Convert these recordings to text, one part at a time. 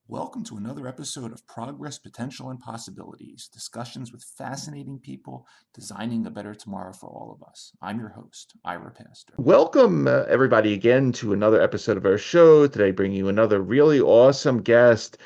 Welcome to another episode of Progress, Potential, and Possibilities, discussions with fascinating people designing a better tomorrow for all of us. I'm your host, Ira Pastor. Welcome, everybody, again to another episode of our show. Today, bringing you another really awesome guest.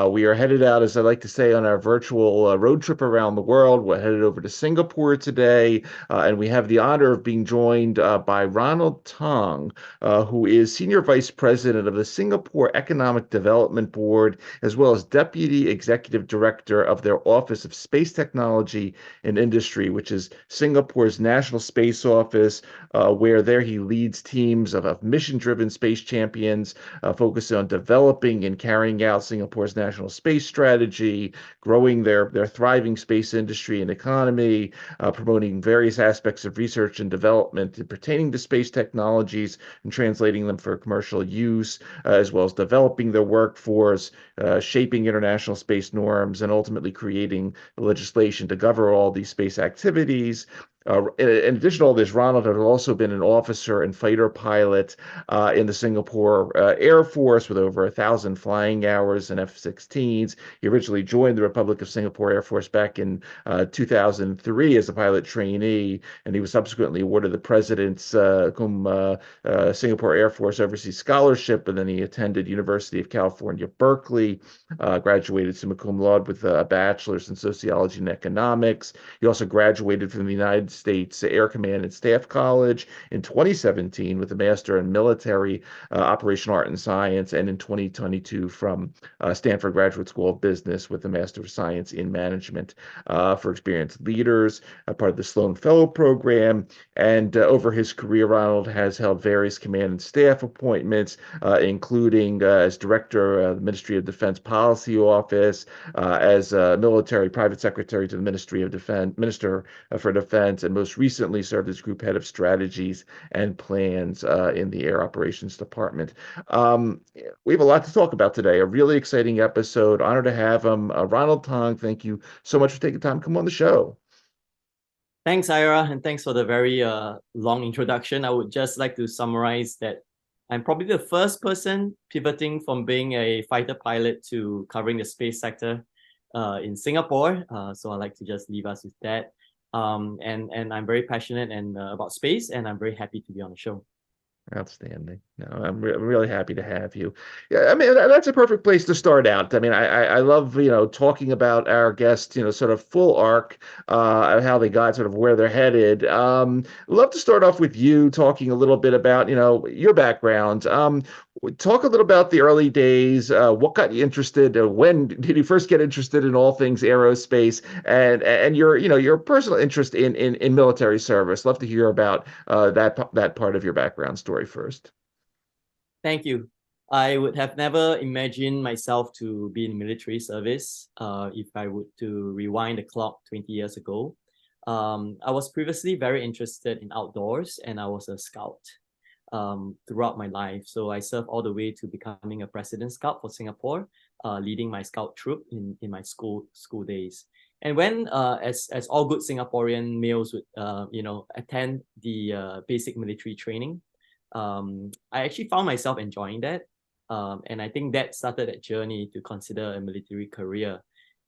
We are headed out, as I like to say, on our virtual road trip around the world. We're headed over to Singapore today, and we have the honor of being joined by Ronald Tong, who is Senior Vice President of the Singapore Economic Development Board, as well as Deputy Executive Director of their Office of Space Technology and Industry, which is Singapore's national space office, where there he leads teams of mission-driven space champions, focusing on developing and carrying out Singapore's national space strategy, growing their thriving space industry and economy, promoting various aspects of research and development pertaining to space technologies and translating them for commercial use, as well as developing their workforce, shaping international space norms, and ultimately creating legislation to govern all these space activities. In addition to all this, Ronald had also been an officer and fighter pilot in the Singapore Air Force with over 1,000 flying hours in F-16s. He originally joined the Republic of Singapore Air Force back in 2003 as a pilot trainee, and he was subsequently awarded the President's Singapore Air Force Overseas Scholarship, and then he attended University of California, Berkeley, graduated summa cum laude with a Bachelors in Sociology and Economics. He also graduated from the United States Air Command and Staff College in 2017 with a Master in Military Operational Art and Science, and in 2022 from Stanford Graduate School of Business with a Master of Science in Management for experienced leaders, part of the Sloan Fellow program. And over his career, Ronald has held various command and staff appointments, including as Director of the Ministry of Defense Policy Office, as Military Private Secretary to the Ministry of Defense, Minister for Defense, and most recently served as Group Head of Strategies and Plans in the Air Operations Department. We have a lot to talk about today, a really exciting episode. Honored to have him. Ronald Tong, thank you so much for taking time to come on the show. Thanks, Ira, and thanks for the very long introduction. I would just like to summarize that I'm probably the first person pivoting from being a fighter pilot to covering the space sector in Singapore. So I'd like to just leave us with that. And I'm very passionate about space, and I'm very happy to be on the show. Outstanding. No, I'm really happy to have you. Yeah, I mean, that's a perfect place to start out. I mean, I love, talking about our guests, sort of full arc, how they got sort of where they're headed. Love to start off with you talking a little bit about, your background. Talk a little about the early days. What got you interested? When did you first get interested in all things aerospace, and your personal interest in military service? Love to hear about that part of your background story first. Thank you. I would have never imagined myself to be in military service if I would to rewind the clock 20 years ago. I was previously very interested in outdoors, and I was a scout throughout my life. So I served all the way to becoming a president scout for Singapore, leading my scout troop in my school days. And when, as all good Singaporean males would, attend the basic military training, I actually found myself enjoying that. And I think that started that journey to consider a military career.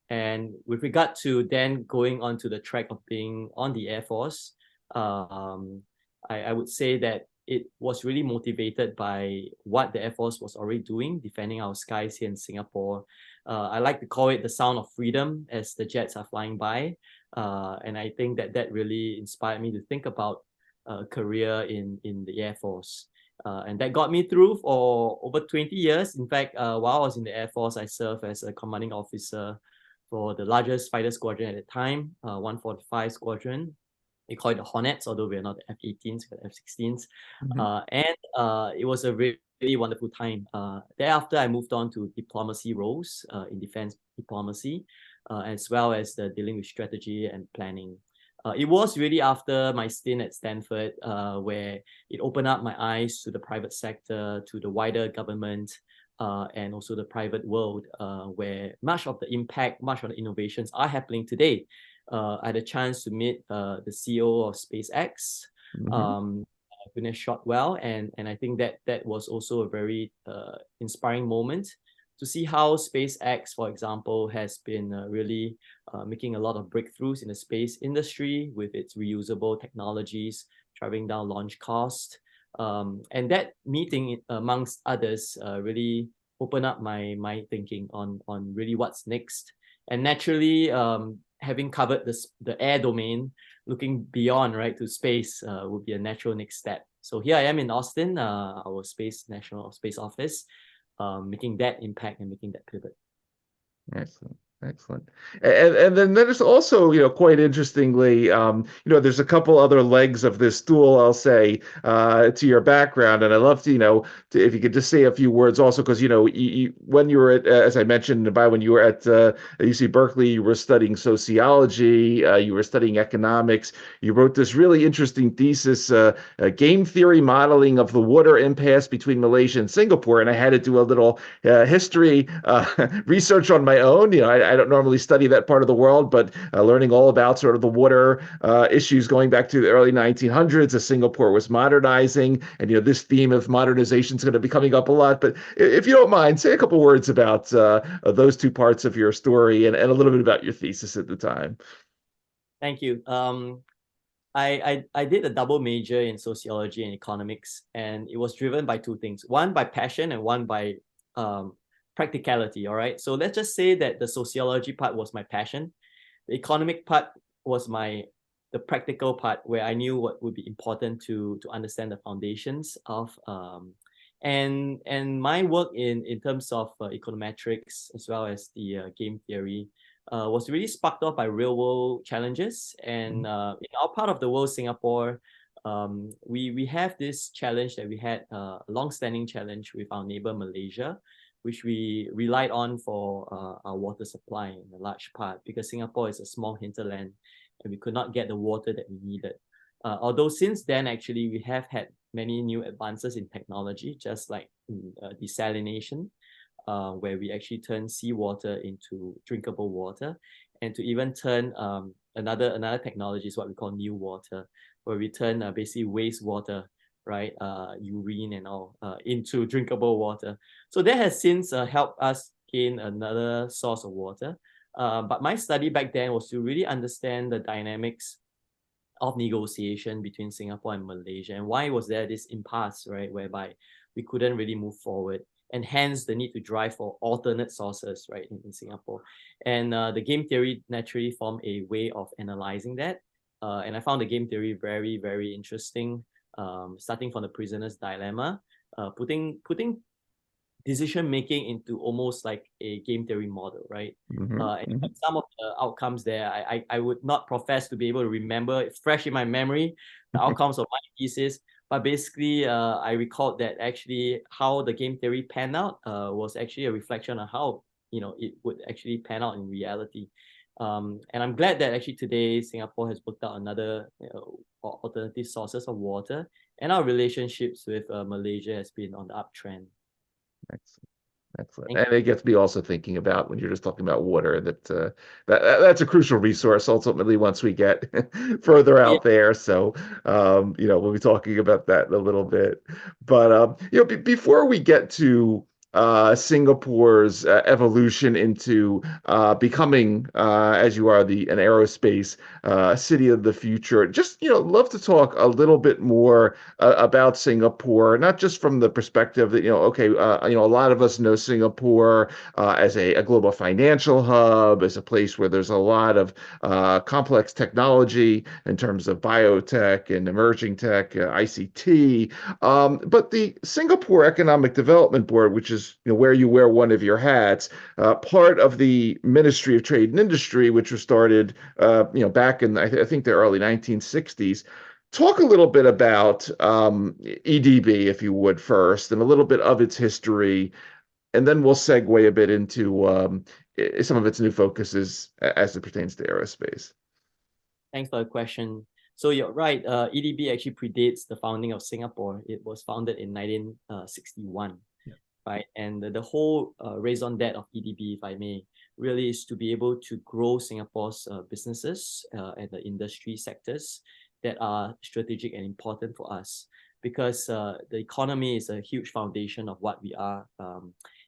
And with regard to then going on to the track of being on the Air Force, I would say that it was really motivated by what the Air Force was already doing, defending our skies here in Singapore. I like to call it the sound of freedom as the jets are flying by. And I think that really inspired me to think about career in the Air Force. And that got me through for over 20 years. In fact, while I was in the Air Force, I served as a commanding officer for the largest fighter squadron at the time, 145 Squadron. We call it the Hornets, although we're not the F-18s, we're F-16s. It was a really wonderful time. Thereafter, I moved on to diplomacy roles in defense diplomacy, as well as dealing with strategy and planning. It was really after my stint at Stanford where it opened up my eyes to the private sector, to the wider government, and also the private world, where much of the impact, much of the innovations are happening today. I had a chance to meet the CEO of SpaceX, Gwyneth Shotwell, and I think that was also a very inspiring moment to see how SpaceX, for example, has been really making a lot of breakthroughs in the space industry with its reusable technologies, driving down launch cost. And that meeting, amongst others, really opened up my thinking on really what's next. And naturally, having covered the air domain, looking beyond, right, to space would be a natural next step. So here I am in Austin, our National Space Office, making that impact and making that pivot. Excellent. Excellent. And then there's also, quite interestingly, there's a couple other legs of this stool, I'll say, to your background. And I'd love to, if you could just say a few words also, because, when you were at, as I mentioned, when you were at UC Berkeley, you were studying sociology, you were studying economics. You wrote this really interesting thesis, game theory modeling of the water impasse between Malaysia and Singapore. And I had to do a little history research on my own. I don't normally study that part of the world, but learning all about sort of the water issues going back to the early 1900s as Singapore was modernizing. And, this theme of modernization is going to be coming up a lot. But if you don't mind, say a couple words about those two parts of your story and a little bit about your thesis at the time. Thank you. I did a double major in sociology and economics, and it was driven by two things. One by passion and one by practicality. All right. So let's just say that the sociology part was my passion. The economic part was the practical part, where I knew what would be important to understand the foundations of and my work in terms of econometrics as well as the game theory was really sparked off by real world challenges. And in our part of the world, Singapore, we have this challenge that we had, a long-standing challenge with our neighbor Malaysia, which we relied on for our water supply in a large part, because Singapore is a small hinterland and we could not get the water that we needed. Although since then, actually, we have had many new advances in technology, just like desalination, where we actually turn seawater into drinkable water, and to even turn another technology is what we call new water, where we turn basically wastewater, right, urine and all, into drinkable water. So that has since helped us gain another source of water. But my study back then was to really understand the dynamics of negotiation between Singapore and Malaysia, and why was there this impasse, right, whereby we couldn't really move forward, and hence the need to drive for alternate sources, right, in Singapore. And the game theory naturally formed a way of analyzing that. And I found the game theory very, very interesting. Starting from the prisoner's dilemma, putting decision making into almost like a game theory model, right? And some of the outcomes there, I would not profess to be able to remember it fresh in my memory, the outcomes of my thesis, but basically I recalled that actually how the game theory panned out was actually a reflection on how it would actually pan out in reality. And I'm glad that actually today Singapore has worked out another alternative sources of water, and our relationships with Malaysia has been on the uptrend. Excellent. And it gets me also thinking about, when you're just talking about water, that's a crucial resource ultimately once we get further out there. So, we'll be talking about that in a little bit. But, before we get to Singapore's evolution into becoming, as you are, an aerospace city of the future. Just, love to talk a little bit more about Singapore, not just from the perspective that, okay, a lot of us know Singapore as a global financial hub, as a place where there's a lot of complex technology in terms of biotech and emerging tech, ICT. But the Singapore Economic Development Board, which is where you wear one of your hats, part of the Ministry of Trade and Industry, which was started back in I think the early 1960s. Talk a little bit about EDB, if you would, first, and a little bit of its history, and then we'll segue a bit into some of its new focuses as it pertains to aerospace. Thanks for the question. So you're right, EDB actually predates the founding of Singapore. It was founded in 1961, right? And the whole raison d'etre of EDB, if I may, really is to be able to grow Singapore's businesses and the industry sectors that are strategic and important for us, because the economy is a huge foundation of what we are.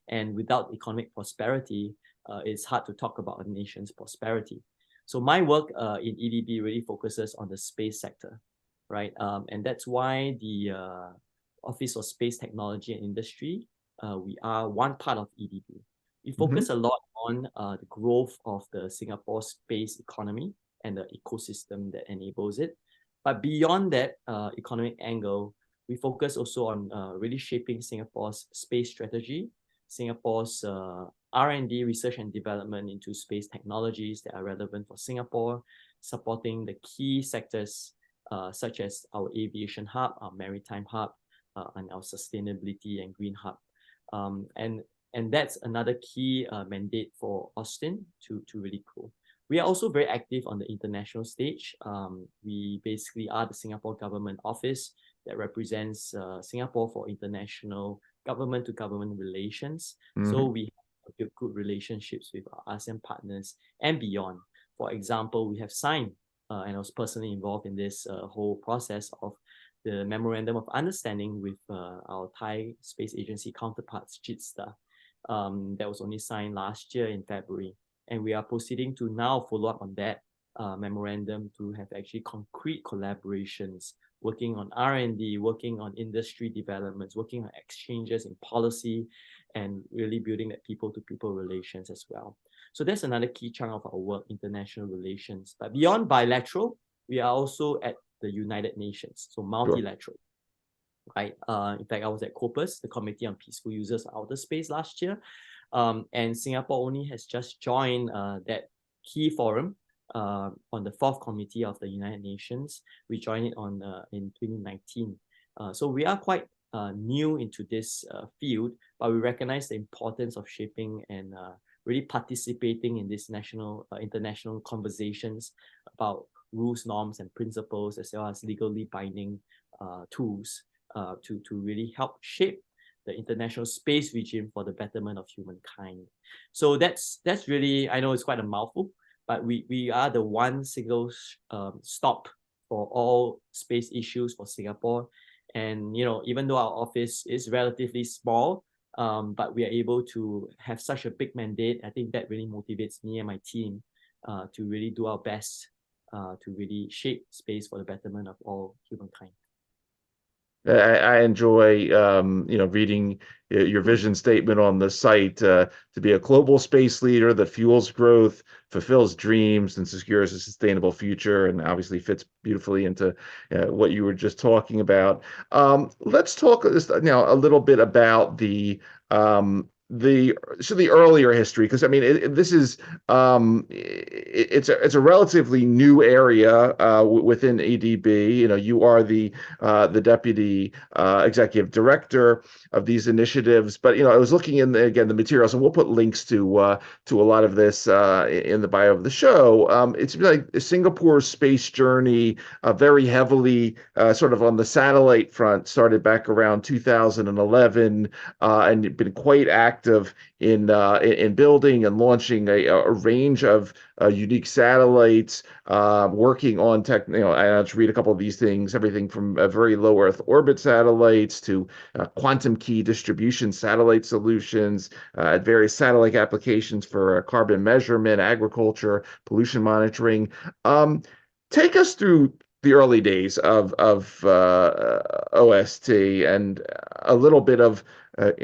And without economic prosperity, it's hard to talk about a nation's prosperity. So my work in EDB really focuses on the space sector, right? And that's why the Office of Space Technology and Industry, we are one part of EDB. We focus a lot on the growth of the Singapore space economy and the ecosystem that enables it. But beyond that economic angle, we focus also on really shaping Singapore's space strategy, Singapore's R&D, research and development into space technologies that are relevant for Singapore, supporting the key sectors such as our aviation hub, our maritime hub, and our sustainability and green hub. And that's another key mandate for Austin to really grow. We are also very active on the international stage. We basically are the Singapore Government Office that represents Singapore for international government-to-government relations. So we have good relationships with our ASEAN partners and beyond. For example, we have signed, and I was personally involved in this whole process of the Memorandum of Understanding with our Thai Space Agency counterparts, JITSTA. That was only signed last year in February. And we are proceeding to now follow up on that memorandum to have actually concrete collaborations, working on R&D, working on industry developments, working on exchanges in policy, and really building that people-to-people relations as well. So that's another key chunk of our work, international relations. But beyond bilateral, we are also at the United Nations, so multilateral. Right? In fact, I was at COPUS, the Committee on Peaceful Users of Outer Space, last year. And Singapore only has just joined that key forum on the 4th Committee of the United Nations. We joined it in 2019. So we are quite new into this field, but we recognize the importance of shaping and really participating in these international conversations about rules, norms, and principles, as well as legally binding tools to really help shape the international space regime for the betterment of humankind. So that's really, I know it's quite a mouthful, but we are the one single stop for all space issues for Singapore. And even though our office is relatively small, but we are able to have such a big mandate, I think that really motivates me and my team to really do our best to really shape space for the betterment of all humankind. I enjoy, reading your vision statement on the site to be a global space leader that fuels growth, fulfills dreams, and secures a sustainable future, and obviously fits beautifully into what you were just talking about. Let's talk now a little bit about the earlier history, because I mean this is it's a relatively new area within EDB. You are the deputy executive director of these initiatives, but I was looking in the materials, and we'll put links to a lot of this in the bio of the show. It's like Singapore's space journey, very heavily sort of on the satellite front, started back around 2011, and been quite active active in building and launching a range of unique satellites, working on I'll just read a couple of these things, everything from very low Earth orbit satellites to quantum key distribution satellite solutions, various satellite applications for carbon measurement, agriculture, pollution monitoring. Take us through the early days of OST and a little bit of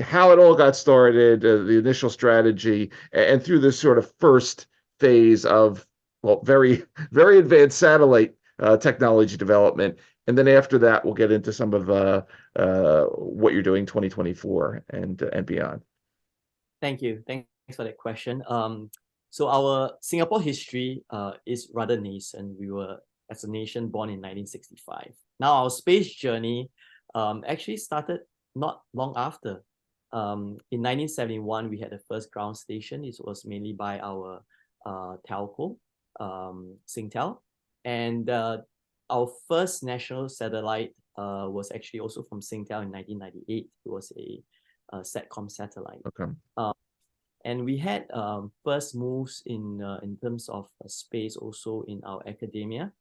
how it all got started, the initial strategy, and through this sort of first phase of, well, very, very advanced satellite technology development. And then after that, we'll get into some of what you're doing 2024 and beyond. Thank you. Thanks for that question. So our Singapore history is rather nascent. We were, as a nation, born in 1965. Now our space journey actually started not long after. In 1971, we had the first ground station. It was mainly by our telco, Singtel. And our first national satellite was actually also from Singtel in 1998. It was a SATCOM satellite. Okay. And we had first moves in terms of space also in our academia.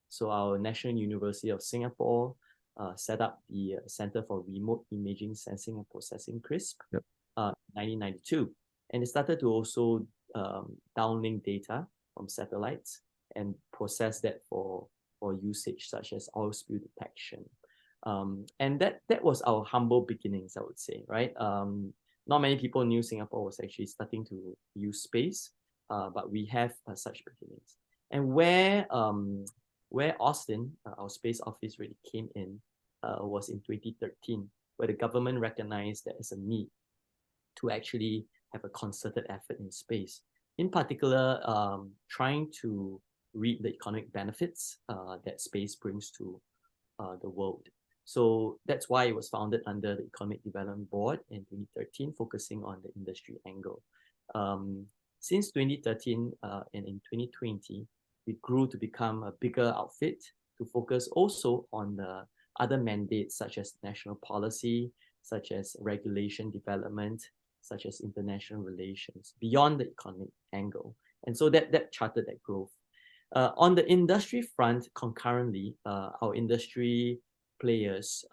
So our National University of Singapore set up the Center for Remote Imaging Sensing and Processing, CRISP, yep. 1992. And it started to also downlink data from satellites and process that for usage such as oil spill detection. And that was our humble beginnings, I would say, right? Not many people knew Singapore was actually starting to use space, but we have such beginnings. And where Austin, our space office, really came in was in 2013, where the government recognized that as a need to actually have a concerted effort in space. In particular, trying to reap the economic benefits that space brings to the world. So that's why it was founded under the Economic Development Board in 2013, focusing on the industry angle. Since 2013 and in 2020, we grew to become a bigger outfit to focus also on the other mandates such as national policy, such as regulation development, such as international relations, beyond the economic angle. And so that charted that growth. On the industry front, concurrently, our industry players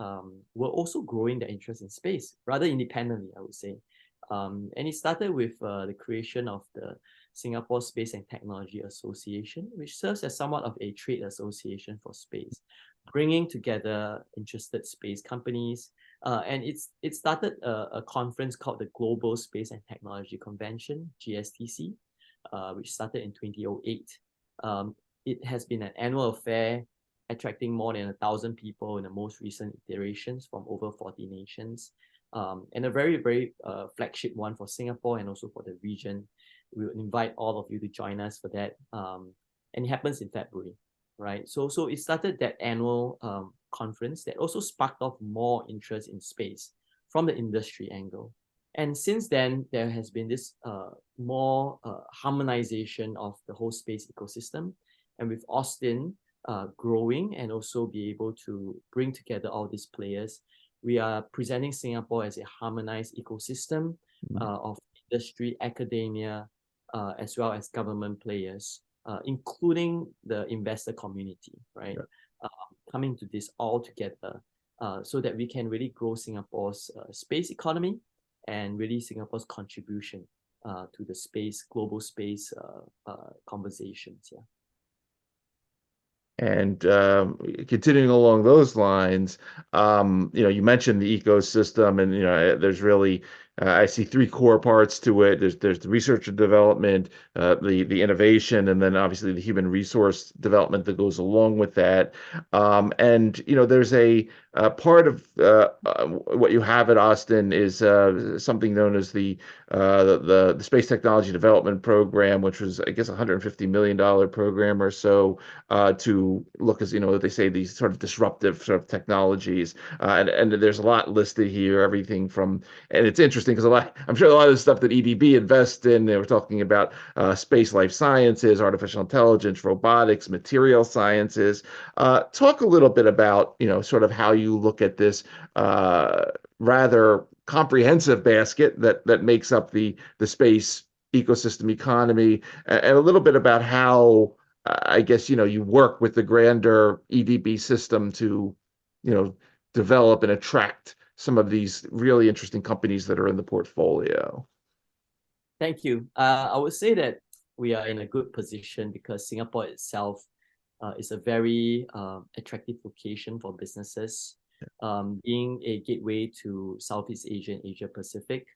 were also growing their interest in space, rather independently, I would say. And it started with the creation of the Singapore Space and Technology Association, which serves as somewhat of a trade association for space, bringing together interested space companies. And it started a conference called the Global Space and Technology Convention, GSTC, which started in 2008. It has been an annual affair, attracting more than 1,000 people in the most recent iterations from over 40 nations, and a very, very flagship one for Singapore and also for the region. We would invite all of you to join us for that, and it happens in February, right? So it started that annual conference that also sparked off more interest in space from the industry angle. And since then, there has been this more harmonization of the whole space ecosystem, and with Austin growing and also be able to bring together all these players, we are presenting Singapore as a harmonized ecosystem of industry, academia, as well as government players, including the investor community, right? Yeah. Coming to this all together so that we can really grow Singapore's space economy and really Singapore's contribution to the space, global space conversations, yeah. And continuing along those lines, you mentioned the ecosystem, and there's really I see three core parts to it. There's the research and development, the innovation, and then obviously the human resource development that goes along with that. And there's a part of what you have at Austin is something known as the Space Technology Development Program, which was, I guess, $150 million program or so to look, as they say, these sort of disruptive sort of technologies. And there's a lot listed here, everything from, and it's interesting because I'm sure a lot of the stuff that EDB invests in, they were talking about space life sciences, artificial intelligence, robotics, material sciences. Talk a little bit about, sort of how you look at this rather comprehensive basket that makes up the space ecosystem economy, and a little bit about how I guess you work with the grander EDB system to develop and attract some of these really interesting companies that are in the portfolio. Thank you. I would say that we are in a good position because Singapore itself is a very attractive location for businesses, being a gateway to Southeast Asia and Asia Pacific,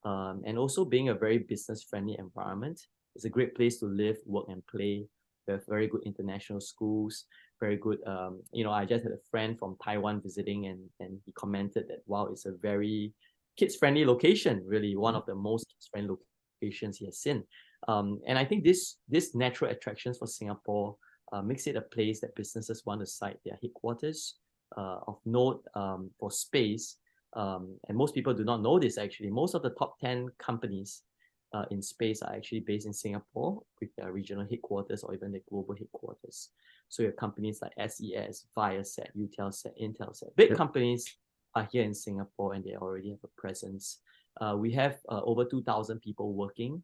and also being a very business-friendly environment. It's a great place to live, work, and play. We have very good international schools, very good, I just had a friend from Taiwan visiting, and he commented that, wow, it's a very kids-friendly location, really one of the most kids-friendly locations he has seen. And I think this natural attractions for Singapore makes it a place that businesses want to site their headquarters. Of note for space, and most people do not know this actually, most of the top 10 companies in space are actually based in Singapore with their regional headquarters or even their global headquarters. So you have companies like SES, Viasat, Eutelsat, Intelsat. Big companies are here in Singapore and they already have a presence. We have over 2,000 people working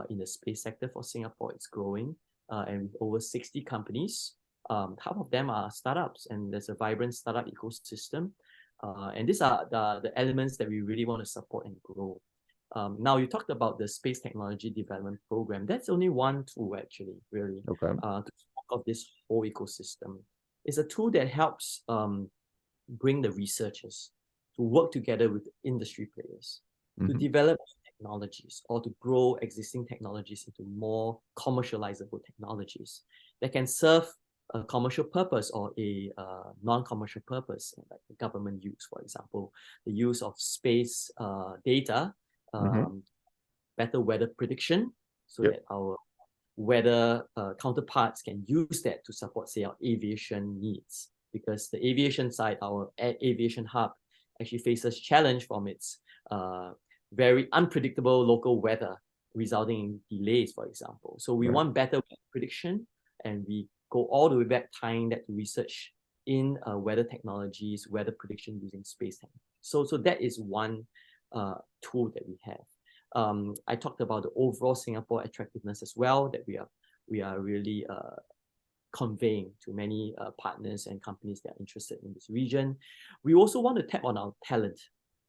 in the space sector for Singapore. It's growing, and with over 60 companies. Half of them are startups, and there's a vibrant startup ecosystem. And these are the elements that we really want to support and grow. Now, you talked about the Space Technology Development Program. That's only one tool, actually, really, to talk of this whole ecosystem. It's a tool that helps bring the researchers to work together with industry players to develop technologies or to grow existing technologies into more commercializable technologies that can serve a commercial purpose or a non-commercial purpose, like the government use, for example, the use of space data, better weather prediction, so that our weather counterparts can use that to support, say, our aviation needs. Because the aviation side, our aviation hub, actually faces challenge from its very unpredictable local weather, resulting in delays, for example. So we want better weather prediction, and we go all the way back, tying that to research in weather technologies, weather prediction using space technology. So that is one tool that we have. I talked about the overall Singapore attractiveness as well, that we are really conveying to many partners and companies that are interested in this region. We also want to tap on our talent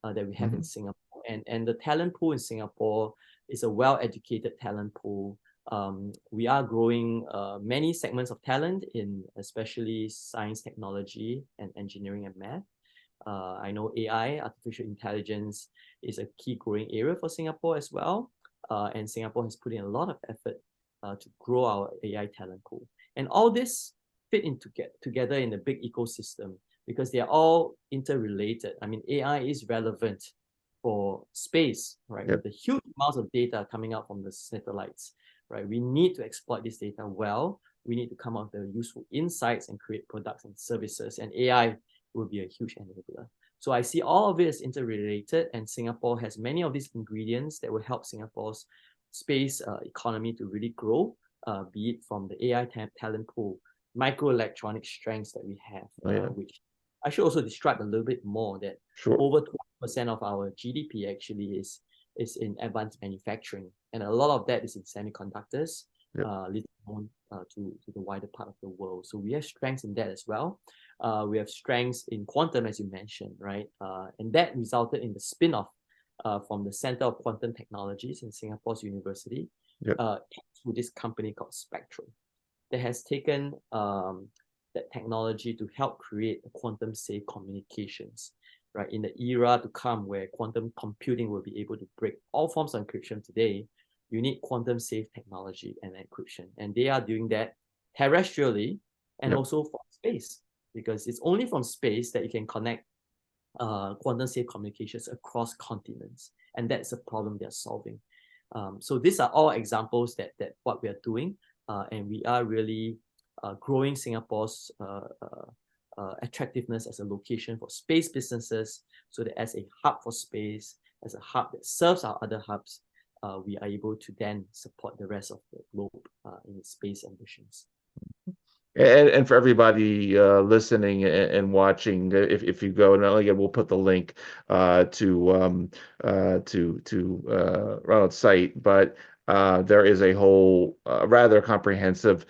that we have in Singapore. And the talent pool in Singapore is a well-educated talent pool. We are growing many segments of talent in especially science, technology, and engineering and math. I know AI, artificial intelligence, is a key growing area for Singapore as well. And Singapore has put in a lot of effort to grow our AI talent pool. And all this fit together in a big ecosystem because they are all interrelated. I mean, AI is relevant for space, right? With the huge amounts of data coming out from the satellites, right? We need to exploit this data well. We need to come up with useful insights and create products and services. And AI will be a huge enabler. So I see all of it as interrelated, and Singapore has many of these ingredients that will help Singapore's space economy to really grow, be it from the AI talent pool, microelectronic strengths that we have, which I should also describe a little bit more, that over 20% of our GDP actually is in advanced manufacturing. And a lot of that is in semiconductors, little known to the wider part of the world. So we have strengths in that as well. We have strengths in quantum, as you mentioned, right? And that resulted in the spin-off from the Center of Quantum Technologies in Singapore's university to this company called Spectrum that has taken that technology to help create quantum safe communications, right? In the era to come where quantum computing will be able to break all forms of encryption today, you need quantum safe technology and encryption. And they are doing that terrestrially and also from space, because it's only from space that you can connect quantum safe communications across continents. And that's a problem they're solving. So these are all examples that what we are doing. And we are really growing Singapore's attractiveness as a location for space businesses, so that as a hub for space, as a hub that serves our other hubs, we are able to then support the rest of the globe in its space ambitions. And for everybody listening and watching, if you go, and again, we'll put the link to Ronald's site, but there is a whole rather comprehensive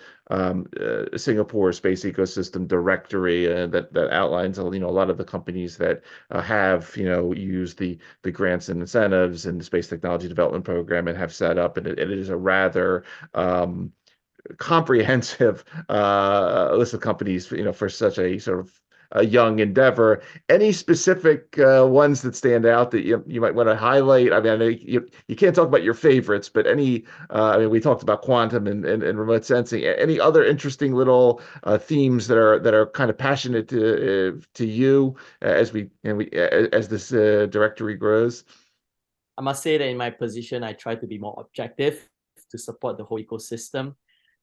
Singapore space ecosystem directory that outlines a lot of the companies that have used the grants and incentives and the Space Technology Development Program and have set up, and it is a rather comprehensive list of companies, for such a sort of a young endeavor. Any specific ones that stand out that you might want to highlight? I mean, I know you can't talk about your favorites, but any, I mean, we talked about quantum and remote sensing. Any other interesting little themes that are kind of passionate to you as this directory grows? I must say that in my position, I try to be more objective to support the whole ecosystem.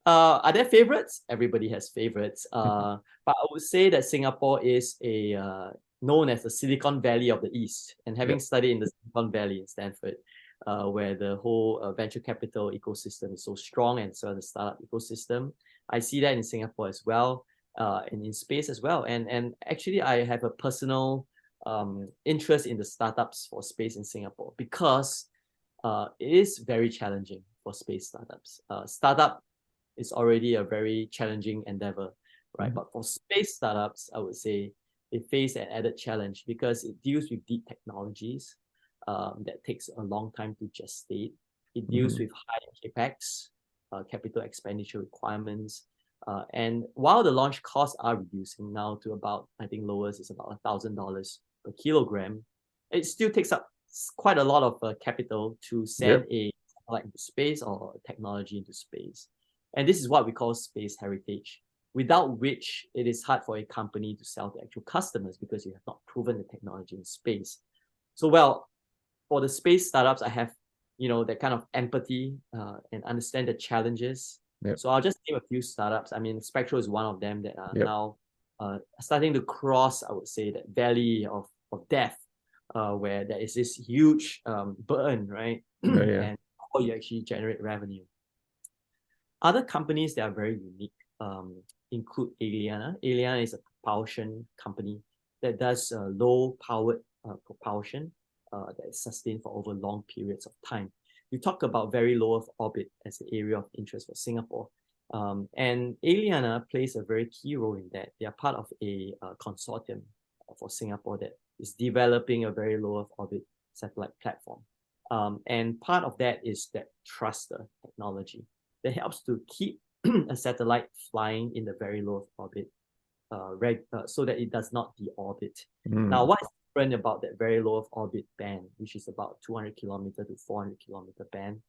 Are there favorites? Everybody has favorites. But I would say that Singapore is known as the Silicon Valley of the East. And having studied in the Silicon Valley in Stanford, where the whole venture capital ecosystem is so strong, and so the startup ecosystem, I see that in Singapore as well, and in space as well. And actually, I have a personal interest in the startups for space in Singapore, because it is very challenging for space startups. Startup is already a very challenging endeavor, right? But for space startups, I would say they face an added challenge because it deals with deep technologies that takes a long time to gestate. It deals with high capex, capital expenditure requirements. And while the launch costs are reducing now to about, I think lowest is about $1,000 per kilogram, it still takes up quite a lot of capital to send a satellite into space or technology into space. And this is what we call space heritage, without which it is hard for a company to sell to actual customers because you have not proven the technology in space. So, well, for the space startups, I have, that kind of empathy and understand the challenges. So I'll just name a few startups. I mean, Spectral is one of them that are now starting to cross, I would say, that valley of death, where there is this huge burn, right? And how you actually generate revenue. Other companies that are very unique include Aliana. Aliana is a propulsion company that does low-powered propulsion that is sustained for over long periods of time. You talk about very low Earth orbit as the area of interest for Singapore. And Aliana plays a very key role in that. They are part of a consortium for Singapore that is developing a very low Earth orbit satellite platform. And part of that is that thruster technology that helps to keep a satellite flying in the very low Earth orbit so that it does not deorbit. Now, what is different about that very low Earth orbit band, which is about 200 kilometer to 400 kilometer band,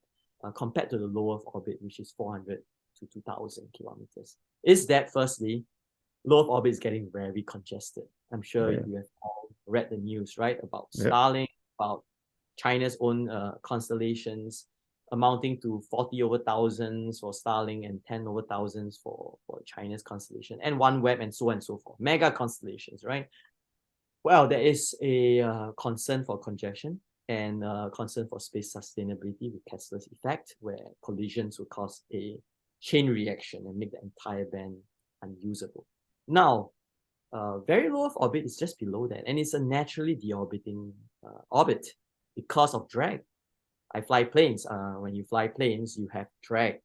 compared to the low Earth orbit, which is 400 to 2,000 kilometers, is that firstly, low Earth orbit is getting very congested. I'm sure you have all read the news, right, about Starlink, about China's own constellations, amounting to 40 over thousands for Starlink and 10 over thousands for China's constellation, and OneWeb, and so on and so forth. Mega constellations, right? Well, there is a concern for congestion and concern for space sustainability with Kessler's effect, where collisions will cause a chain reaction and make the entire band unusable. Now, very low Earth orbit is just below that, and it's a naturally deorbiting orbit because of drag. I fly planes. When you fly planes, you have drag,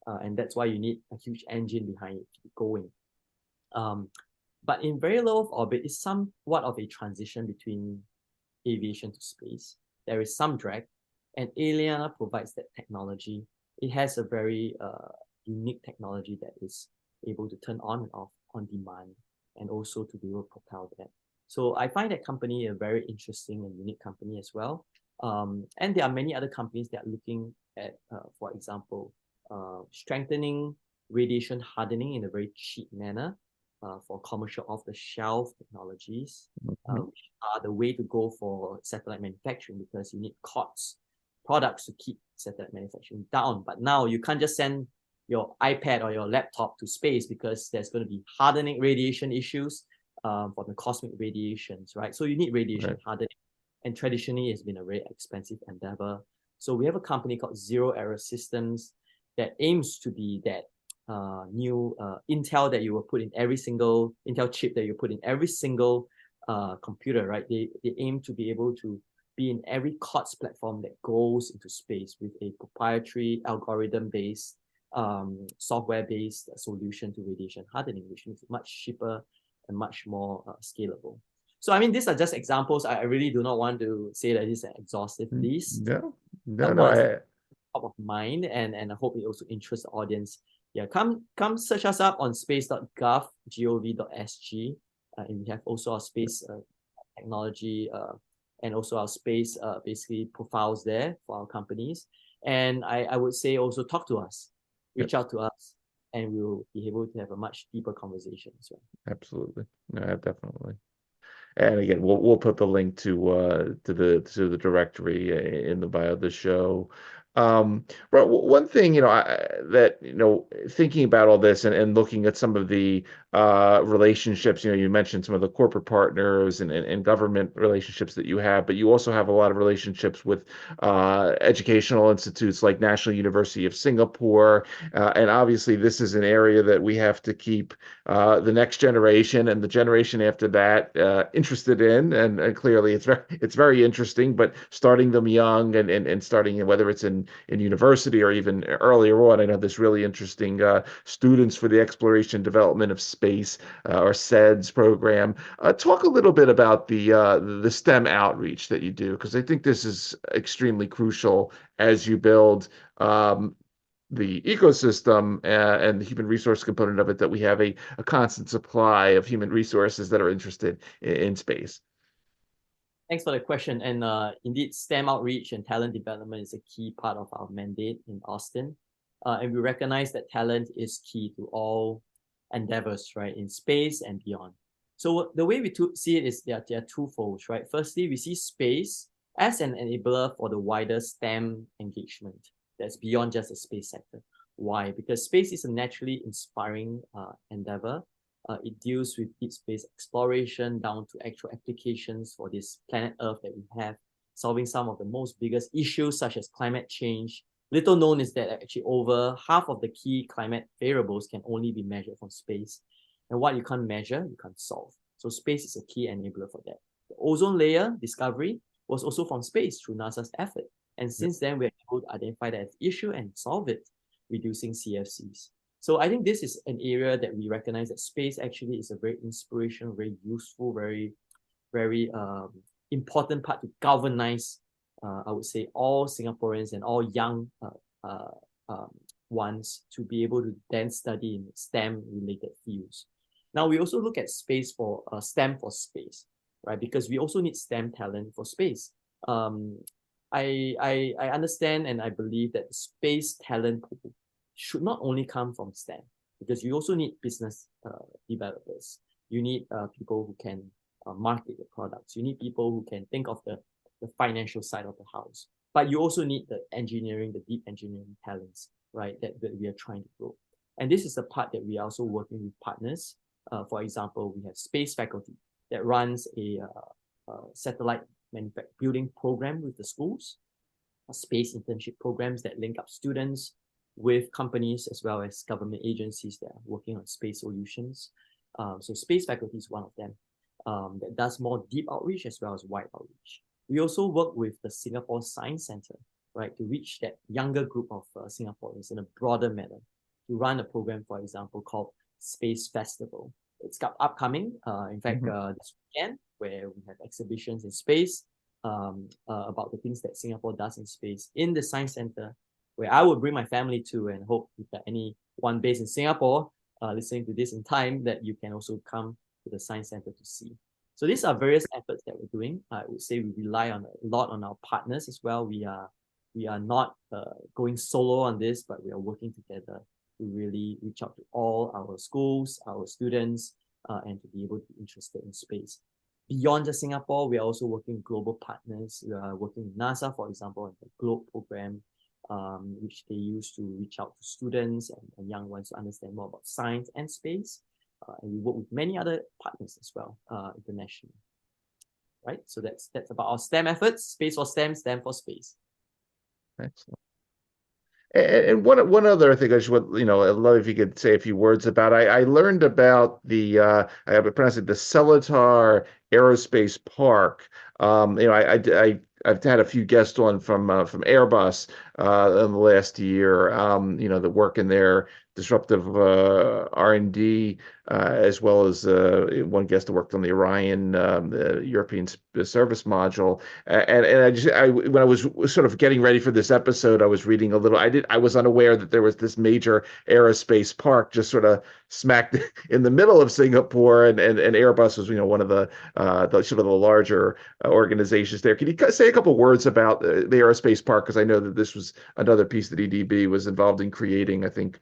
and that's why you need a huge engine behind it to keep going. But in very low Earth orbit, it's somewhat of a transition between aviation to space. There is some drag, and Aliana provides that technology. It has a very unique technology that is able to turn on and off on demand, and also to be able to propel that. So I find that company a very interesting and unique company as well. And there are many other companies that are looking at, for example, strengthening radiation hardening in a very cheap manner for commercial off-the-shelf technologies, which are the way to go for satellite manufacturing, because you need COTS products to keep satellite manufacturing down. But now you can't just send your iPad or your laptop to space, because there's going to be hardening radiation issues for the cosmic radiations, right? So you need radiation hardening. And traditionally, it's been a very expensive endeavor. So we have a company called Zero Error Systems that aims to be that new Intel that you will put in every single Intel chip that you put in every single computer, right? They aim to be able to be in every COTS platform that goes into space with a proprietary algorithm-based, software-based solution to radiation hardening, which is much cheaper and much more scalable. So, I mean, these are just examples. I really do not want to say that this is an exhaustive list. No, Top of mind, and I hope it also interests the audience. Yeah, come search us up on space.gov.sg, and we have also our space technology and also our space basically profiles there for our companies. And I would say also talk to us, reach out to us, and we'll be able to have a much deeper conversation as well. Absolutely, no, definitely. And again, we'll put the link to the directory in the bio of the show. But one thing, that, thinking about all this and looking at some of the relationships, you mentioned some of the corporate partners and government relationships that you have, but you also have a lot of relationships with educational institutes like National University of Singapore. And obviously, this is an area that we have to keep the next generation and the generation after that interested in, and clearly it's very interesting. But starting them young and starting, whether it's in university or even earlier on, I know there's really interesting Students for the Exploration and Development of Space, or SEDS program. Talk a little bit about the STEM outreach that you do, because I think this is extremely crucial as you build the ecosystem and the human resource component of it, that we have a constant supply of human resources that are interested in space. Thanks for the question. And indeed, STEM outreach and talent development is a key part of our mandate in Austin. And we recognize that talent is key to all endeavors, right, in space and beyond. So the way we see it is there are twofold, right? Firstly, we see space as an enabler for the wider STEM engagement that's beyond just the space sector. Why? Because space is a naturally inspiring endeavor. It deals with deep space exploration down to actual applications for this planet Earth that we have, solving some of the most biggest issues such as climate change. Little known is that actually over half of the key climate variables can only be measured from space. And what you can't measure, you can't solve. So space is a key enabler for that. The ozone layer discovery was also from space through NASA's effort. And since then, we're able to identify that issue and solve it, reducing CFCs. So I think this is an area that we recognize that space actually is a very inspirational, very useful, very important part to galvanize, I would say, all Singaporeans and all young ones to be able to then study in STEM-related fields. Now, we also look at space for STEM for space, right? Because we also need STEM talent for space. I understand and I believe that the space talent pool should not only come from STEM, because you also need business developers. You need people who can market the products. You need people who can think of the financial side of the house. But you also need the engineering, the deep engineering talents, right, that we are trying to grow. And this is the part that we are also working with partners. For example, we have space faculty that runs a satellite building program with the schools, space internship programs that link up students with companies as well as government agencies that are working on space solutions. So space faculty is one of them that does more deep outreach as well as wide outreach. We also work with the Singapore Science Centre, right, to reach that younger group of Singaporeans in a broader manner, to run a program, for example, called Space Festival. It's upcoming, in fact, this weekend, where we have exhibitions in space about the things that Singapore does in space in the Science Centre, where I would bring my family to, and hope if there anyone based in Singapore listening to this in time, that you can also come to the Science Centre to see. So these are various efforts that we're doing. I would say we rely a lot on our partners as well. We are not going solo on this, but we are working together to really reach out to all our schools, our students, and to be able to be interested in space. Beyond just Singapore, we are also working with global partners. We are working with NASA, for example, on the GLOBE program, which they use to reach out to students and young ones to understand more about science and space. And we work with many other partners as well, internationally. Right? So that's about our STEM efforts. Space for STEM, STEM for space. Excellent. And one other thing I just would, I'd love if you could say a few words about. I learned about I have it pronounced it, the Seletar Aerospace Park. I've had a few guests on from Airbus in the last year. That work in their disruptive R&D, as well as one guest that worked on the Orion, the European Service Module. When I was sort of getting ready for this episode, I was reading a little. I was unaware that there was this major aerospace park just sort of smack in the middle of Singapore, and Airbus was one of the sort of the larger organizations there. Can you say a couple words about the aerospace park? Because I know that this was another piece that EDB was involved in creating. I think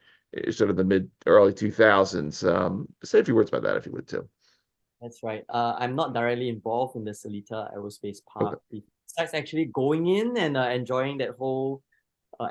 sort of the mid early 2000s. Say a few words about that if you would too. That's right. I'm not directly involved in the Seletar Aerospace Park. Okay. Besides actually going in and enjoying that whole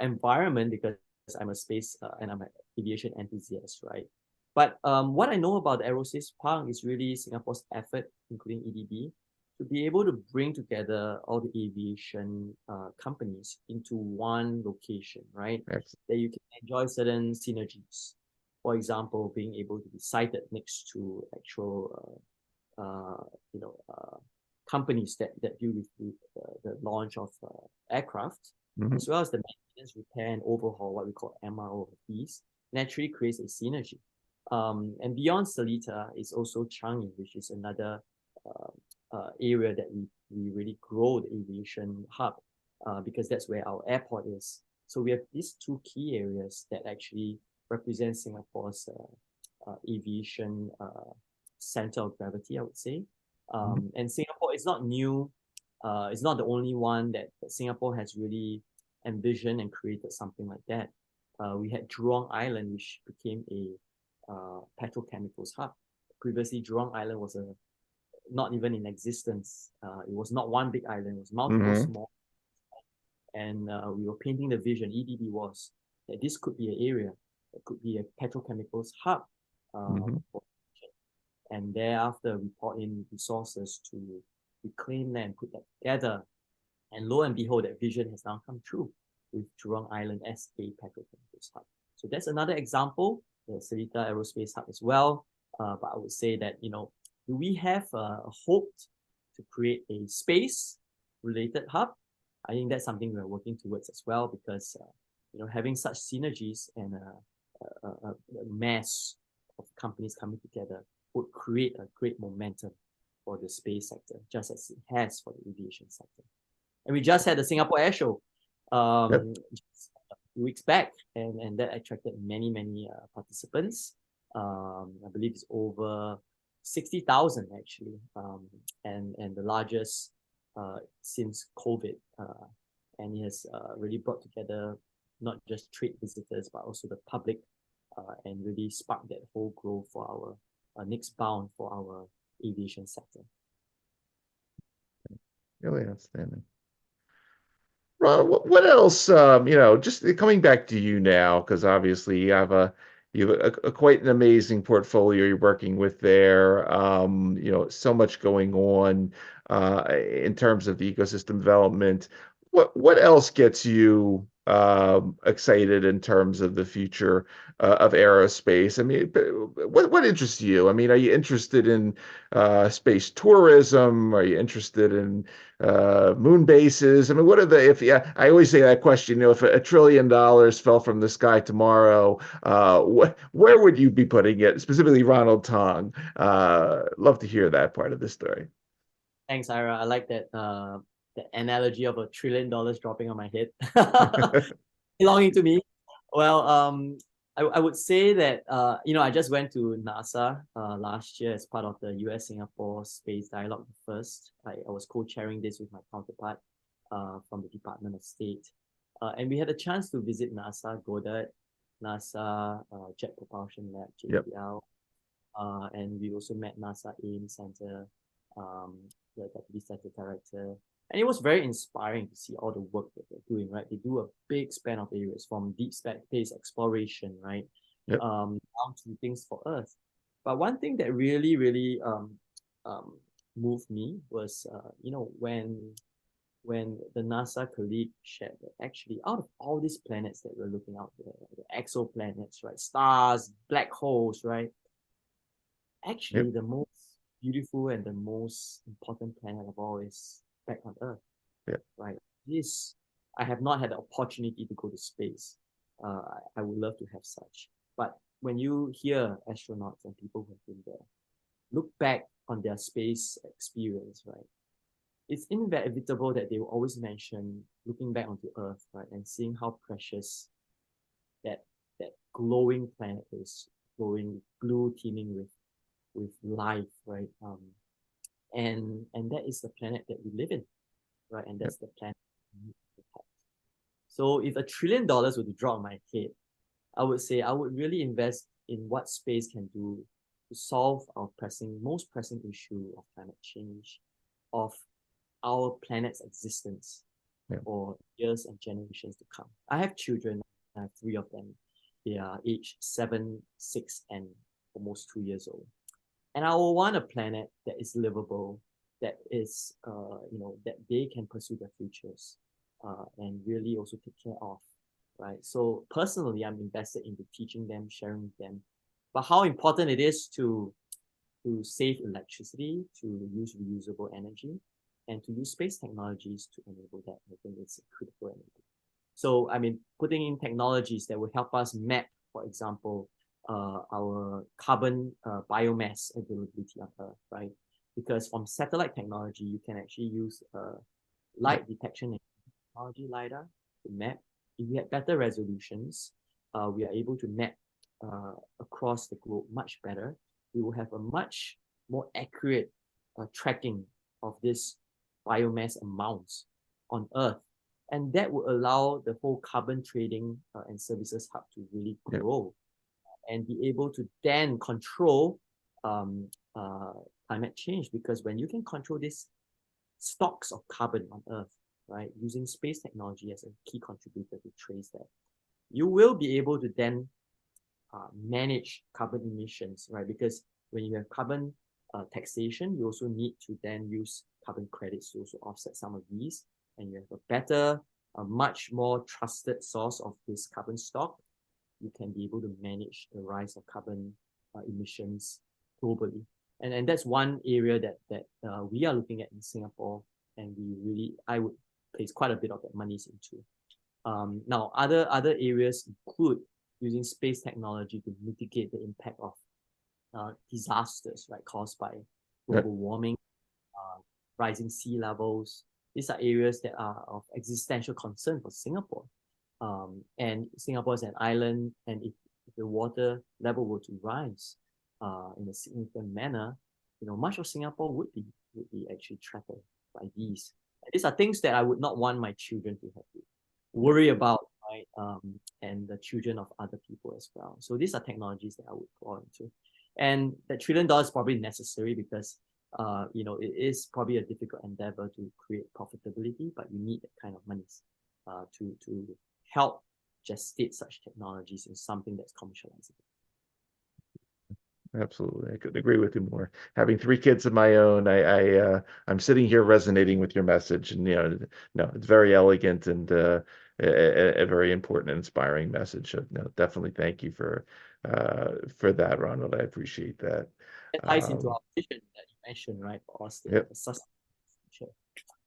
environment, because I'm a space and I'm an aviation enthusiast, right? But what I know about the Aerospace Park is really Singapore's effort, including EDB, to be able to bring together all the aviation companies into one location, right? Excellent. That you can enjoy certain synergies. For example, being able to be sited next to actual companies that deal with the launch of aircraft, as well as the maintenance, repair, and overhaul, what we call MRO of these, naturally creates a synergy. And beyond Seletar is also Changi, which is another area that we really grow the aviation hub, because that's where our airport is. So we have these two key areas that actually represent Singapore's aviation center of gravity, I would say. And Singapore is not new. It's not the only one that Singapore has really envisioned and created something like that. We had Jurong Island, which became a petrochemicals hub. Previously, Jurong Island was not even in existence. It was not one big island, it was multiple small. And we were painting the vision, EDB was, that this could be an area, that could be a petrochemicals hub. And thereafter, we poured in resources to reclaim land, put that together. And lo and behold, that vision has now come true with Jurong Island as a petrochemicals hub. So that's another example, the Seletar Aerospace Hub as well. But I would say that, do we have hoped to create a space-related hub? I think that's something we're working towards as well, because, having such synergies and a mass of companies coming together would create a great momentum for the space sector, just as it has for the aviation sector. And we just had the Singapore Air Show just a few weeks back, and that attracted many participants. I believe it's over 60,000 actually, and the largest since COVID. And it has really brought together not just trade visitors, but also the public, and really sparked that whole growth for our next bound for our aviation sector. Really outstanding. Ron, what else? Just coming back to you now, because obviously you have a quite an amazing portfolio you're working with there. So much going on in terms of the ecosystem development. What else gets you excited in terms of the future of aerospace? I mean, what interests you? I mean, are you interested in space tourism? Are you interested in moon bases? I mean, what are I always say that question, if $1 trillion fell from the sky tomorrow, where would you be putting it? Specifically, Ronald Tong. Love to hear that part of the story. Thanks, Ira. I like that the analogy of $1 trillion dropping on my head, belonging to me. Well, I would say that, I just went to NASA last year as part of the US-Singapore Space Dialogue first. I was co-chairing this with my counterpart from the Department of State. And we had a chance to visit NASA Goddard, NASA Jet Propulsion Lab, JPL. And we also met NASA Ames Center, the Deputy Center Director. And it was very inspiring to see all the work that they're doing, right? They do a big span of areas, from deep space exploration, right? Down to things for Earth. But one thing that really moved me was, when when the NASA colleague shared that actually out of all these planets that we're looking out there, the exoplanets, right, stars, black holes, right, actually Yep. the most beautiful and the most important planet of all is back on Earth, Yep. right? This, I have not had the opportunity to go to space. I would love to have such. But when you hear astronauts and people who have been there look back on their space experience, right, it's inevitable that they will always mention looking back onto Earth, right, and seeing how precious that that glowing planet is, glowing blue, teeming with life, right? And that is the planet that we live in, right? And Yep. that's the planet we need to protect. So if $1 trillion were to drop on my head, I would say I would really invest in what space can do to solve our most pressing issue of climate change, of our planet's existence Yep. for years and generations to come. I have children. I have 3 of them. They are aged 7, 6, and almost 2 years old. And I will want a planet that is livable, that is, that they can pursue their futures, and really also take care of, right? So personally, I'm invested into teaching them, sharing with them, but how important it is to save electricity, to use reusable energy, and to use space technologies to enable that. I think it's critical and important. So, I mean, putting in technologies that will help us map, for example, our carbon biomass availability on Earth, right? Because from satellite technology, you can actually use light detection technology, LiDAR, to map. If we have better resolutions, we are able to map across the globe much better. We will have a much more accurate tracking of this biomass amounts on Earth. And that will allow the whole carbon trading and services hub to really grow and be able to then control climate change. Because when you can control these stocks of carbon on Earth, right, using space technology as a key contributor to trace that, you will be able to then manage carbon emissions, right? Because when you have carbon taxation, you also need to then use carbon credits to also offset some of these, and you have a better, a much more trusted source of this carbon stock. You can be able to manage the rise of carbon emissions globally, and that's one area that we are looking at in Singapore, and I would place quite a bit of that monies into. Now, other areas include using space technology to mitigate the impact of disasters, right, caused by global warming, rising sea levels. These are areas that are of existential concern for Singapore. And Singapore is an island, and if the water level were to rise in a significant manner, much of Singapore would be actually threatened by these. These are things that I would not want my children to have to worry about, right? And the children of other people as well. So these are technologies that I would pour into. And the $1 trillion is probably necessary because it is probably a difficult endeavor to create profitability, but you need that kind of money to help gestate such technologies in something that's commercializable. Absolutely. I couldn't agree with you more. Having 3 kids of my own, I'm sitting here resonating with your message, and no, it's very elegant and a very important and inspiring message. So no, definitely thank you for that, Ronald. I appreciate that. It ties into our vision that you mentioned, right, for Austin. Yep. Sure.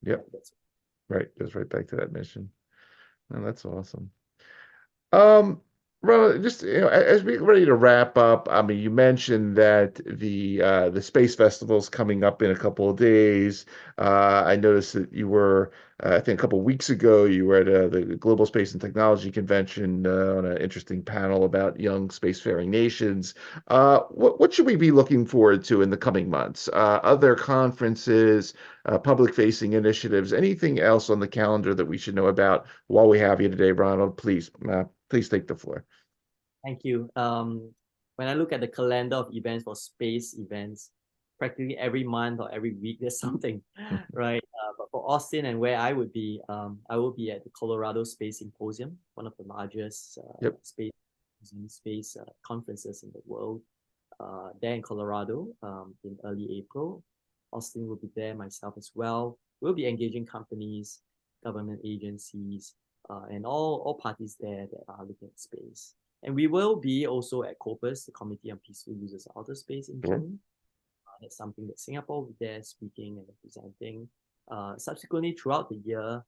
Yep. That's right. Goes right back to that mission. Oh, that's awesome. Um, Ronald, just as we get ready to wrap up, I mean, you mentioned that the Space Festival is coming up in a couple of days. I noticed that you were, I think, a couple of weeks ago, you were at the Global Space and Technology Convention on an interesting panel about young spacefaring nations. What should we be looking forward to in the coming months? Other conferences, public-facing initiatives, anything else on the calendar that we should know about while we have you today, Ronald? Please take the floor. Thank you. When I look at the calendar of events for space events, practically every month or every week there's something, right? But for Austin and where I will be at the Colorado Space Symposium, one of the largest space conferences in the world, there in Colorado in early April. Austin will be there, myself as well. We'll be engaging companies, government agencies, and all parties there that are looking at space. And we will be also at COPUS, the Committee on Peaceful Uses of Outer Space, in June. That's something that Singapore will be there speaking and representing. Subsequently, throughout the year,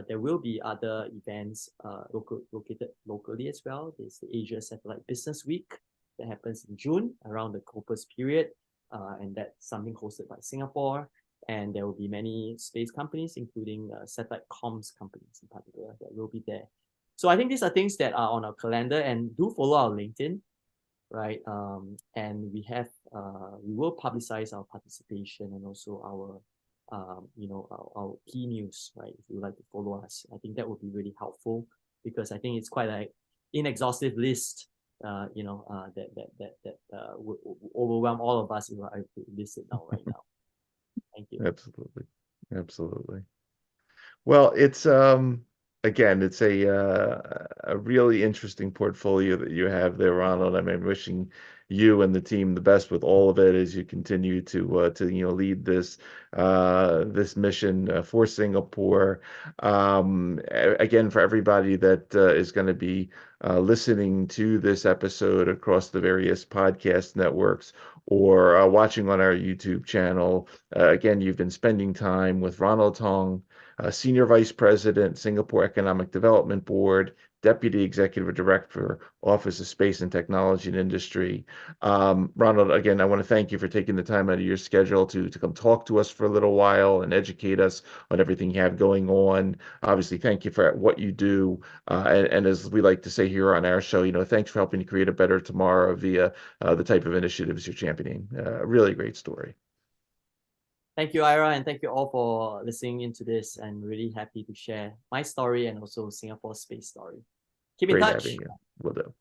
there will be other events located locally as well. There's the Asia Satellite Business Week that happens in June around the COPUS period, and that's something hosted by Singapore. And there will be many space companies, including satellite comms companies in particular, that will be there. So I think these are things that are on our calendar, and do follow our LinkedIn, right? And we will publicize our participation and also our our key news, right? If you would like to follow us, I think that would be really helpful, because I think it's quite an inexhaustive list, that would overwhelm all of us if I could list it down right now. Thank you. Absolutely. Absolutely. Well, it's again, it's a really interesting portfolio that you have there, Ronald. I mean, wishing you and the team the best with all of it as you continue to lead this mission for Singapore. Again, for everybody that is going to be listening to this episode across the various podcast networks or watching on our YouTube channel, again, you've been spending time with Ronald Tong, Senior Vice President, Singapore Economic Development Board, Deputy Executive Director, Office of Space and Technology and Industry. Ronald, again, I want to thank you for taking the time out of your schedule to come talk to us for a little while and educate us on everything you have going on. Obviously, thank you for what you do. And as we like to say here on our show, thanks for helping to create a better tomorrow via the type of initiatives you're championing. Really great story. Thank you, Ira, and thank you all for listening into this. I'm really happy to share my story and also Singapore's space story. Keep in touch. Great having you. Will do.